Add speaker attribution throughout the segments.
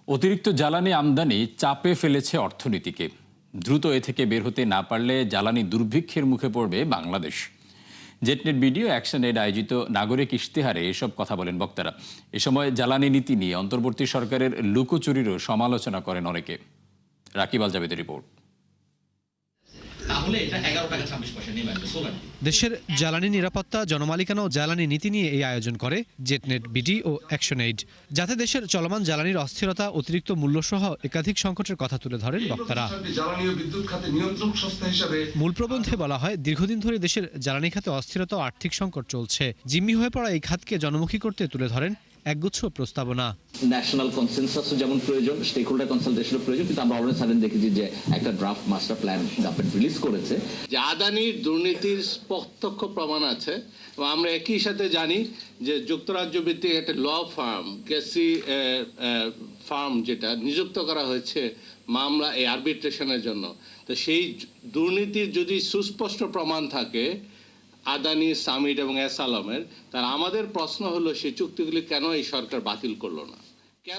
Speaker 1: অতিরিক্ত জ্বালানি আমদানি চাপে ফেলেছে অর্থনীতিকে। দ্রুত এ থেকে বের হতে না পারলে জ্বালানি দুর্ভিক্ষের মুখে পড়বে বাংলাদেশ। জেটনেট ভিডিও অ্যাকশন এড আয়োজিত নাগরিক ইশতেহারে এসব কথা বলেন বক্তারা। এ সময় জ্বালানি নীতি নিয়ে অন্তর্বর্তী সরকারের লুকোচুরিরও সমালোচনা করেন অনেকে। রাকিব আল জাবেদের রিপোর্ট।
Speaker 2: দেশের জ্বালানি নিরাপত্তা, জনমালিকানা ও জ্বালানি নীতি নিয়ে এই আয়োজন করে জেটনেট বিডি ও অ্যাকশন এইড, যাতে দেশের চলমান জ্বালানির অস্থিরতা, অতিরিক্ত মূল্যসহ একাধিক সংকটের কথা তুলে ধরেন বক্তারা। মূল প্রবন্ধে বলা হয়, দীর্ঘদিন ধরে দেশের জ্বালানি খাতে অস্থিরতা ও আর্থিক সংকট চলছে। জিম্মি হয়ে পড়া এই খাতকে জনমুখী করতে তুলে ধরেন একগুচ্ছ প্রস্তাবনা।
Speaker 3: ন্যাশনাল কনসেনসাসও যেমন প্রয়োজন, স্টেক হোল্ডার কনসালটেশনও প্রয়োজন, কিন্তু আমরা অলরেডি সাডেন দেখেছি যে একটা draft master plan government release করেছে।
Speaker 4: যে আদানির দুর্নীতির প্রত্যক্ষ প্রমাণ আছে এবং আমরা একই সাথে জানি যে যুক্তরাজ্য ভিত্তিক একটা ল ফার্ম, কেসি ফার্ম, যেটা নিযুক্ত করা হয়েছে মামলা এই আরবিট্রেশনের জন্য। তো সেই দুর্নীতির যদি সুস্পষ্ট প্রমাণ থাকে আদানি, সামিট এবং এস আলমের, তার আমাদের প্রশ্ন হলো সেই চুক্তিগুলি কেন এই সরকার বাতিল করলো না।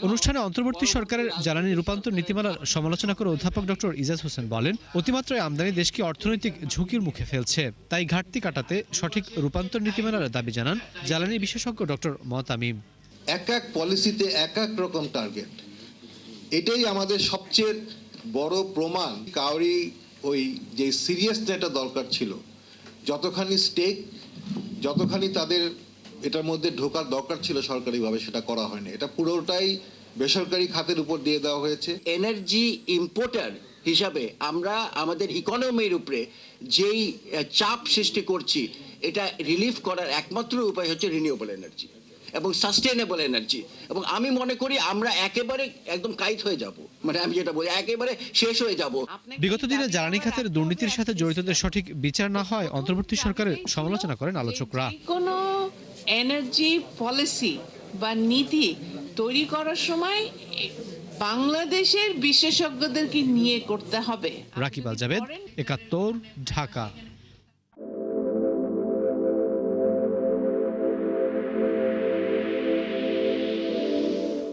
Speaker 2: অনুষ্ঠানে অন্তর্বর্তী সরকারের জ্বালানি রূপান্তর নীতিমালার সমালোচনা করে অধ্যাপক ডক্টর ইজাজ হোসেন বলেন, অতিমাত্রায় আমদানি দেশকে অর্থনৈতিক ঝুঁকির মুখে ফেলছে। তাই ঘাটতি কাটাতে সঠিক রূপান্তর নীতিমালার দাবি জানান জ্বালানি বিশেষজ্ঞ ডক্টর মতামিম।
Speaker 5: এক এক পলিসিতে এক এক রকম টার্গেট, এটাই আমাদের সবচেয়ে বড় প্রমাণ। কাউরি ওই যে সিরিয়াসনেসটা দরকার ছিল, যতখানি স্টেক, যতখানি তাদের এটার মধ্যে ঢোকার দরকার ছিল সরকারিভাবে, সেটা করা হয়নি। এটা পুরোটাই বেসরকারি খাতের উপর দিয়ে দেওয়া হয়েছে।
Speaker 6: এনার্জি ইম্পোর্টার হিসাবে আমরা আমাদের ইকোনমির উপরে যেই চাপ সৃষ্টি করছি, এটা রিলিফ করার একমাত্র উপায় হচ্ছে রিনিউয়েবল এনার্জি এবং সাস্টেনেবল এনার্জি। এবং আমি মনে করি আমরা একেবারে একদম কাইট হয়ে যাব, মানে আমি যেটা বলি একেবারে শেষ হয়ে যাব।
Speaker 2: বিগত দিনে জ্বালানি খাতের দুর্নীতির সাথে জড়িতদের সঠিক বিচার না হয় অন্তর্বর্তী সরকারের সমালোচনা করেন আলোচকরা।
Speaker 7: কোনো এনার্জি পলিসি বা নীতি তৈরি করার সময় বাংলাদেশের বিশেষজ্ঞদেরকে নিয়ে করতে হবে।
Speaker 2: রাকিব আল জাবেদ, ৭১, ঢাকা।